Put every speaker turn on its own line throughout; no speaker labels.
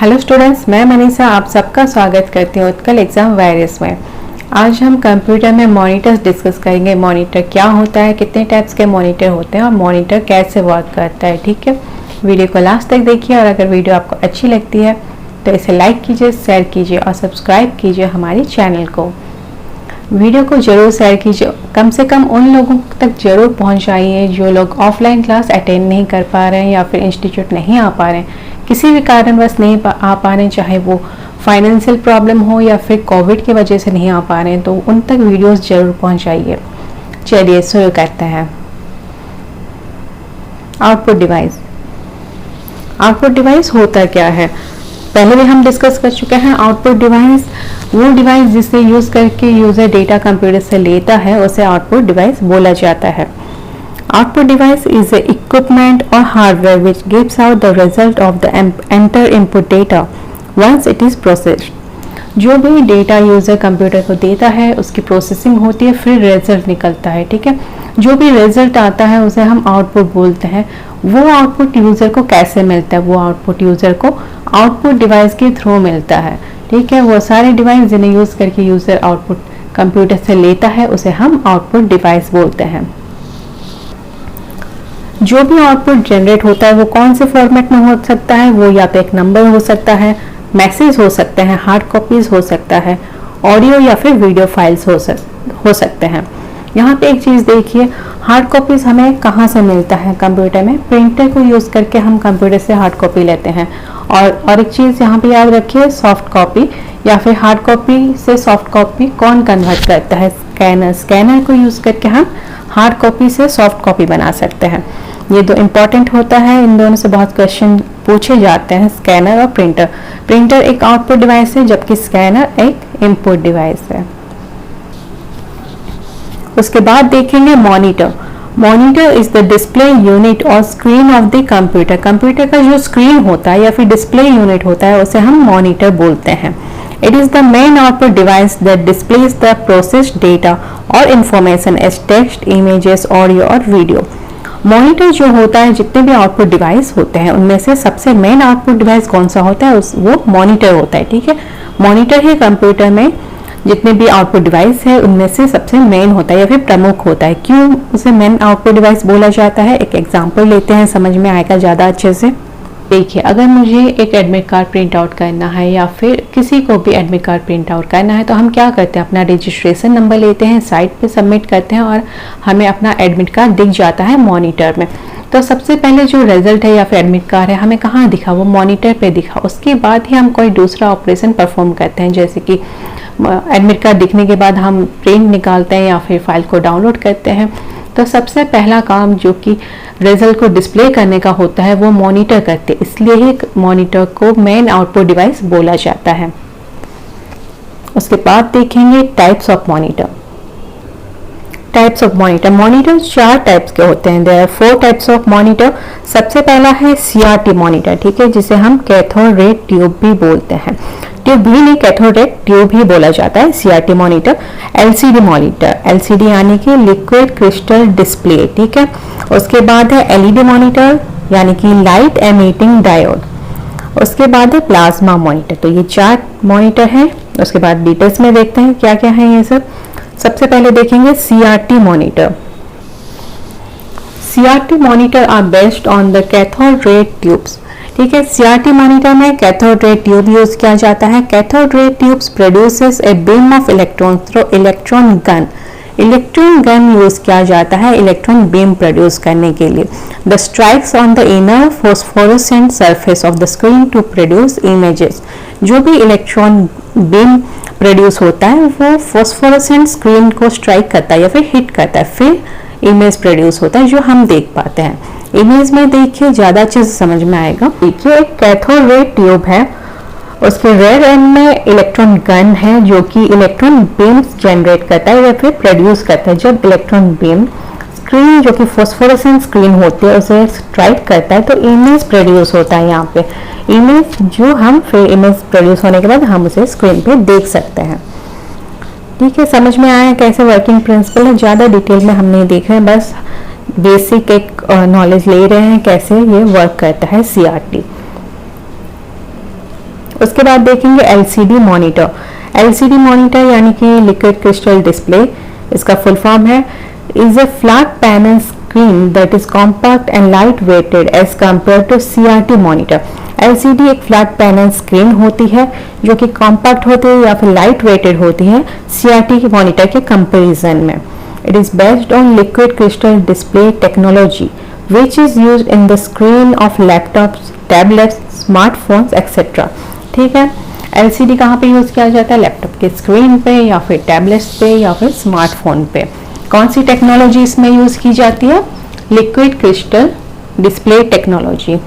Hello students, मैं मनीषा आप सबका स्वागत करती हूँ उत्कल एग्जाम वायरस में। आज हम कंप्यूटर में मॉनिटर्स डिस्कस करेंगे। मॉनिटर क्या होता है, कितने टाइप्स के मॉनिटर होते हैं और मॉनिटर कैसे वर्क करता है। ठीक है, वीडियो को लास्ट तक देखिए और अगर वीडियो आपको अच्छी लगती है तो इसे लाइक कीजिए, शेयर कीजिए और सब्सक्राइब कीजिए हमारी चैनल को। वीडियो को जरूर शेयर कीजिए, कम से कम उन लोगों तक जरूर पहुंचाइए जो लोग ऑफलाइन क्लास अटेंड नहीं कर पा रहे हैं या फिर इंस्टीट्यूट नहीं आ पा रहे हैं, किसी भी कारणवश नहीं आ पा रहे हैं, चाहे वो फाइनेंशियल प्रॉब्लम हो या फिर कोविड की वजह से नहीं आ पा रहे हैं, तो उन तक वीडियोस जरूर पहुंचाइए। चलिए शुरू करते हैं। Output device. आउटपुट डिवाइस होता क्या है, पहले भी हम डिस्कस कर चुके हैं। आउटपुट डिवाइस वो डिवाइस जिसे यूज करके यूजर डेटा कंप्यूटर से लेता है, उसे आउटपुट डिवाइस बोला जाता है। Output device is a equipment or hardware which gives out the result of the enter input data once it is processed. जो भी डेटा यूजर कंप्यूटर को देता है उसकी प्रोसेसिंग होती है, फिर रिजल्ट निकलता है। ठीक है, जो भी रिजल्ट आता है उसे हम आउटपुट बोलते हैं। वो आउटपुट यूजर को कैसे मिलता है, वो आउटपुट यूजर को आउटपुट डिवाइस के थ्रू मिलता है। ठीक है, वो सारे डिवाइस जिन्हें यूज करके यूजर आउटपुट कंप्यूटर से लेता है उसे हम आउटपुट डिवाइस बोलते हैं। जो भी आउटपुट जनरेट होता है वो कौन से फॉर्मेट में हो सकता है, वो या तो एक नंबर हो सकता है, मैसेज हो सकते हैं, हार्ड कॉपीज हो सकता है, ऑडियो या फिर वीडियो फाइल्स हो सकते हैं। यहाँ पे एक चीज देखिए, हार्ड कॉपीज हमें कहाँ से मिलता है कंप्यूटर में, प्रिंटर को यूज करके हम कंप्यूटर से हार्ड कॉपी लेते हैं। और एक चीज यहाँ पे याद रखिए, सॉफ्ट कॉपी या फिर हार्ड कॉपी से सॉफ्ट कॉपी कौन कन्वर्ट करता है, स्कैनर। स्कैनर को यूज करके हम हार्ड कॉपी से सॉफ्ट कॉपी बना सकते हैं। ये दो इंपॉर्टेंट होता है, इन दोनों से बहुत क्वेश्चन पूछे जाते हैं, स्कैनर और प्रिंटर। प्रिंटर एक आउटपुट डिवाइस है जबकि स्कैनर एक इनपुट डिवाइस है। उसके बाद देखेंगे monitor. Monitor is the display unit और screen of the computer. Computer का जो स्क्रीन होता है या फिर डिस्प्ले यूनिट होता है उसे हम मॉनिटर बोलते हैं। It is the main output device that displays the processed data or information as text, images, audio और video। मॉनिटर जो होता है, जितने भी आउटपुट डिवाइस होते हैं उनमें से सबसे मेन आउटपुट डिवाइस कौन सा होता है, वो मॉनिटर होता है। ठीक है, मॉनिटर ही कंप्यूटर में जितने भी आउटपुट डिवाइस है उनमें से सबसे मेन होता है या फिर प्रमुख होता है। क्यों उसे मेन आउटपुट डिवाइस बोला जाता है, एक एग्जाम्पल लेते हैं, समझ में आएगा ज़्यादा अच्छे से। देखिए, अगर मुझे एक एडमिट कार्ड प्रिंट आउट करना है या फिर किसी को भी एडमिट कार्ड प्रिंट आउट करना है तो हम क्या करते हैं, अपना रजिस्ट्रेशन नंबर लेते हैं, साइट पे सबमिट करते हैं और हमें अपना एडमिट कार्ड दिख जाता है मॉनिटर में। तो सबसे पहले जो रिजल्ट है या फिर एडमिट कार्ड है हमें कहाँ दिखा, वो मॉनिटर पे दिखा। उसके बाद ही हम कोई दूसरा ऑपरेशन परफॉर्म करते हैं, जैसे कि एडमिट कार्ड दिखने के बाद हम प्रिंट निकालते हैं या फिर फाइल को डाउनलोड करते हैं। तो सबसे पहला काम जो कि रिजल्ट को डिस्प्ले करने का होता है वो मॉनिटर करते हैं, इसलिए ही मॉनिटर को मेन आउटपुट डिवाइस बोला जाता है। उसके बाद देखेंगे types of monitor. Types of monitor. Monitor 4 types के होते हैं। There are 4 types of monitor. सबसे पहला है सीआरटी मॉनिटर, ठीक है, जिसे हम कैथोड रे ट्यूब भी बोलते हैं। ट्यूब भी नहीं, कैथोड रे ट्यूब ही बोला जाता है CRT monitor. LCD monitor, LCD यानी कि लिक्विड क्रिस्टल डिस्प्ले। ठीक है, उसके बाद है एलईडी मॉनिटर यानी कि लाइट एमिटिंग डायोड। उसके बाद है प्लाज्मा मॉनिटर। तो ये 4 मॉनिटर हैं। उसके बाद डिटेल्स में देखते हैं क्या क्या है ये सब। सबसे पहले देखेंगे CRT monitor. CRT monitor are based on the cathode ray tubes. ठीक है, सीआरटी मॉनिटर में कैथोड रे ट्यूब यूज किया जाता है। Cathode ray tubes produces a beam of electron through electron gun. Electron gun use किया जाता है electron beam produce करने के लिए। The strikes on the inner phosphorescent surface of the screen to produce images. जो भी इलेक्ट्रॉन बीम प्रोड्यूस होता है वो फोस्फोरेसेंट स्क्रीन को स्ट्राइक करता है या फिर हिट करता है, फिर इमेज प्रोड्यूस होता है जो हम देख पाते हैं। इमेज में देखिए ज़्यादा अच्छे से समझ में आएगा। देखिए, एक कैथोड रे ट्यूब है, उसके रेयर एंड में इलेक्ट्रॉन गन है जो कि इलेक्ट्रॉन बीम्स जनरेट करता है या फिर प्रोड्यूस करता है। जब इलेक्ट्रॉन बीम स्क्रीन जो कि फोस्फोरेसेंट स्क्रीन होती है उसे स्ट्राइक करता है तो इमेज प्रोड्यूस होता है। यहाँ पे इमेज जो हम फिर इमेज प्रोड्यूस होने के बाद हम उसे स्क्रीन पे देख सकते हैं। ठीक है, समझ में आया कैसे वर्किंग प्रिंसिपल है। ज़्यादा डिटेल में हम नहीं देख रहे हैं, बस बेसिक एक नॉलेज ले रहे हैं कैसे ये वर्क करता है सीआरटी। उसके बाद देखेंगे एलसीडी मॉनिटर। एलसीडी मॉनिटर यानी कि लिक्विड क्रिस्टल डिस्प्ले, इसका फुल फॉर्म है is a flat panel screen that is compact and light weighted as compare to CRT monitor. LCD एक फ्लैट पैनल स्क्रीन होती है जो कि कॉम्पैक्ट होती है या फिर लाइट वेटेड होती है सीआरटी मॉनिटर के कंपैरिजन में। It is based on liquid crystal display technology which is used in the screen of laptops, tablets, smartphones etc. ठीक है, LCD कहाँ पे यूज किया जाता है? लैपटॉप के स्क्रीन पे या फिर टैबलेट्स पे या फिर स्मार्टफोन पे। कौन सी टेक्नोलॉजी इसमें यूज की जाती है? Liquid crystal display technology.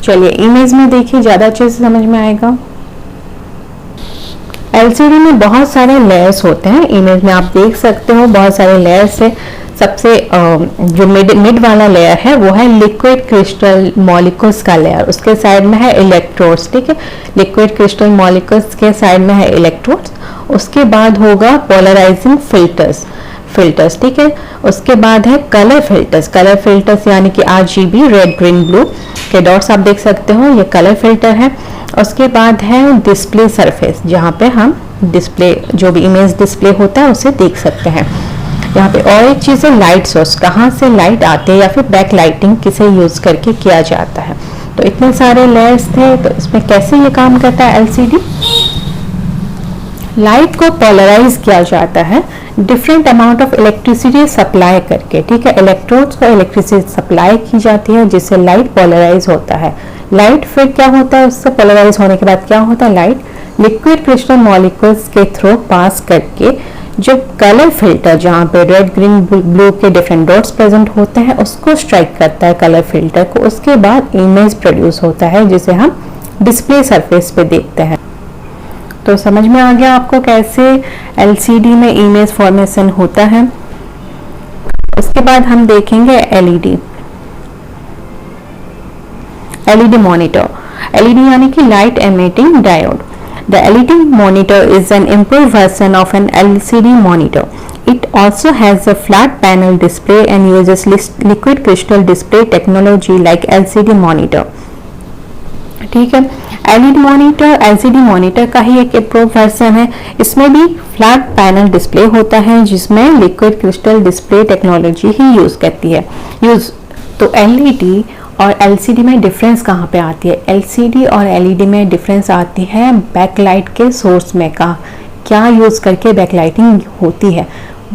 चलिए इमेज में देखिए, ज्यादा अच्छे से समझ में आएगा। LCD में बहुत सारे लेयर्स होते हैं, इमेज में आप देख सकते हो बहुत सारे लेयर्स है। सबसे जो मिड वाला लेयर है वो है लिक्विड क्रिस्टल मॉलिक्यूल्स का लेयर, उसके साइड में है इलेक्ट्रोड्स। ठीक है, लिक्विड क्रिस्टल मॉलिक्यूल्स के साइड में है इलेक्ट्रोड्स। उसके बाद होगा पोलराइजिंग फिल्टर्स। ठीक है, उसके बाद है कलर फिल्टर्स यानी कि RGB रेड ग्रीन ब्लू के डॉट्स आप देख सकते हो, ये कलर फिल्टर है। उसके बाद है डिस्प्ले सरफेस, जहाँ पे हम डिस्प्ले जो भी इमेज डिस्प्ले होता है उसे देख सकते हैं। यहाँ पे और एक चीज़ है लाइट सोर्स, कहाँ से लाइट आते हैं या फिर बैक लाइटिंग किसे यूज करके किया जाता है। तो इतने सारे लेयर्स थे, तो इसमें कैसे ये काम करता है LCD? लाइट को पोलराइज किया जाता है different amount of electricity supply करके। ठीक है, इलेक्ट्रोड्स को इलेक्ट्रिसिटी सप्लाई की जाती है जिससे लाइट पोलराइज होता है। लाइट फिर क्या होता है, उससे पोलराइज होने के बाद क्या होता है, लाइट लिक्विड क्रिस्टल मॉलिक्यूल्स के थ्रू पास करके जो कलर फिल्टर जहाँ पे रेड ग्रीन ब्लू के डिफरेंट डॉट्स प्रेजेंट होते हैं उसको स्ट्राइक करता है कलर फिल्टर को। उसके बाद इमेज प्रोड्यूस होता है जिसे हम डिस्प्ले सरफेस पे देखते हैं। तो समझ में आ गया आपको कैसे LCD में इमेज फॉर्मेशन होता है। उसके बाद हम देखेंगे LED मॉनिटर। LED यानी कि light emitting diode. The LED monitor is an improved version of an LCD monitor. It also has a flat panel display and uses liquid crystal display technology like LCD monitor. ठीक है, LCD monitor का ही एक improve version है। इसमें भी flat panel display होता है जिसमें लिक्विड क्रिस्टल डिस्प्ले टेक्नोलॉजी ही यूज करती है। तो LED और LCD में डिफरेंस कहाँ पे आती है? LCD और LED में डिफरेंस आती है बैकलाइट के सोर्स में का क्या यूज़ करके बैकलाइटिंग होती है,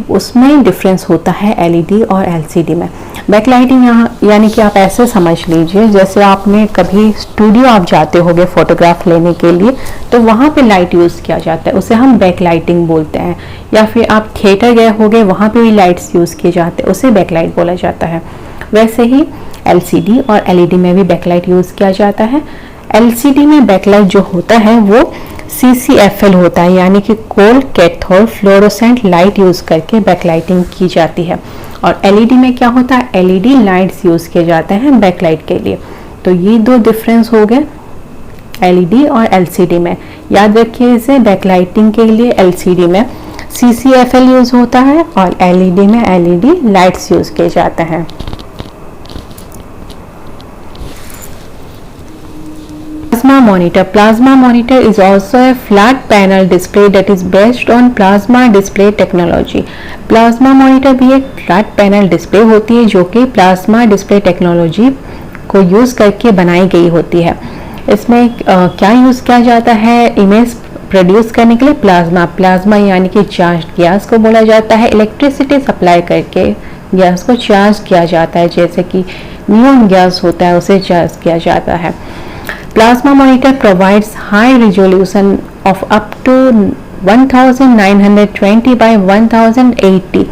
उसमें डिफरेंस होता है LED और LCD में। बैकलाइटिंग यहाँ यानी कि आप ऐसे समझ लीजिए जैसे आपने कभी स्टूडियो आप जाते होगे फोटोग्राफ लेने के लिए, तो वहाँ पे लाइट यूज़ किया जाता है, उसे हम बैकलाइटिंग बोलते हैं। या फिर आप थिएटर गए होगे, वहाँ पे भी लाइट्स यूज़ किए जाते हैं, उसे बैकलाइट बोला जाता है। वैसे ही LCD और LED में भी बैकलाइट यूज किया जाता है। LCD में बैकलाइट जो होता है वो CCFL होता है यानी कि cold cathode fluorescent light use करके बैकलाइटिंग की जाती है। और LED में क्या होता है, LED लाइट्स यूज किए जाते हैं बैकलाइट के लिए। तो ये दो डिफरेंस हो गए LED और LCD में। याद रखिए इसे, बैकलाइटिंग के लिए LCD में CCFL यूज होता है और LED में LED लाइट्स यूज किए जाते हैं। Plasma monitor is also a flat panel display that is based on plasma display technology. Plasma monitor भी एक flat panel display होती है जो कि plasma display technology को यूज करके बनाई गई होती है। इसमें क्या यूज किया जाता है इमेज प्रोड्यूस करने के लिए? प्लाज्मा यानी कि चार्ज गैस को बोला जाता है। इलेक्ट्रिसिटी सप्लाई करके गैस को चार्ज किया जाता है, जैसे कि नियॉन गैस होता है उसे चार्ज किया जाता है। Plasma monitor provides high resolution of up to 1920 by 1080।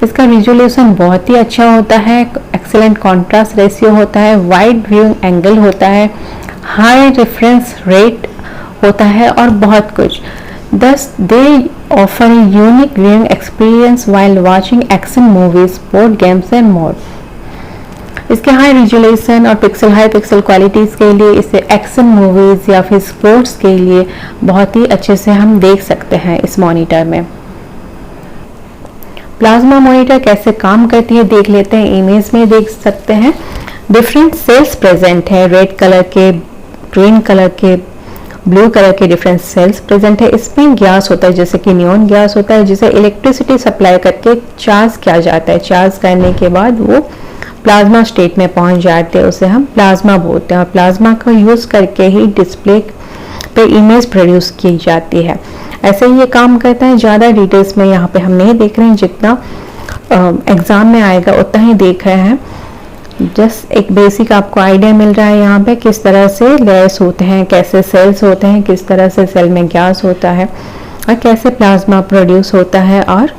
इसका रिजोल्यूशन बहुत ही अच्छा होता है, एक्सेलेंट कॉन्ट्रास्ट रेशियो होता है, वाइड व्यूइंग एंगल होता है, हाई रेफरेंस रेट होता है और बहुत कुछ। Thus they offer a unique viewing experience while watching action movies, board games and more। इसके हाई रिजोल्यूशन और हाई पिक्सल क्वालिटीज़ के लिए इसे एक्शन मूवीज़ या फिर स्पोर्ट्स के लिए बहुत ही अच्छे से हम देख सकते हैं इस मॉनिटर में। प्लाज्मा मॉनिटर कैसे काम करती है देख लेते हैं, इमेज में देख सकते हैं। डिफरेंट सेल्स प्रेजेंट है, रेड कलर के, ग्रीन कलर के, ब्लू कलर के डिफरेंट सेल्स प्रेजेंट है। इसमें गैस होता है जैसे कि नियॉन गैस होता है, जिसे इलेक्ट्रिसिटी सप्लाई करके चार्ज किया जाता है। चार्ज करने के बाद वो प्लाज्मा स्टेट में पहुंच जाते हैं, उसे हम प्लाज्मा बोलते हैं। और प्लाज्मा का यूज करके ही डिस्प्ले पे इमेज प्रोड्यूस की जाती है। ऐसे ही ये काम करता है। ज़्यादा डिटेल्स में यहाँ पे हम नहीं देख रहे हैं, जितना एग्जाम में आएगा उतना ही देख रहे हैं। जस्ट एक बेसिक आपको आइडिया मिल रहा है यहाँ पे किस तरह से लेयर्स होते हैं, कैसे सेल्स होते हैं, किस तरह से सेल में गैस होता है और कैसे प्लाज्मा प्रोड्यूस होता है और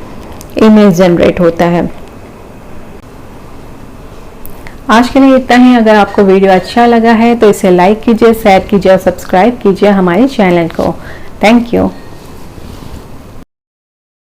इमेज जनरेट होता है। आज के लिए इतना ही। अगर आपको वीडियो अच्छा लगा है तो इसे लाइक कीजिए, शेयर कीजिए और सब्सक्राइब कीजिए हमारे चैनल को। Thank you.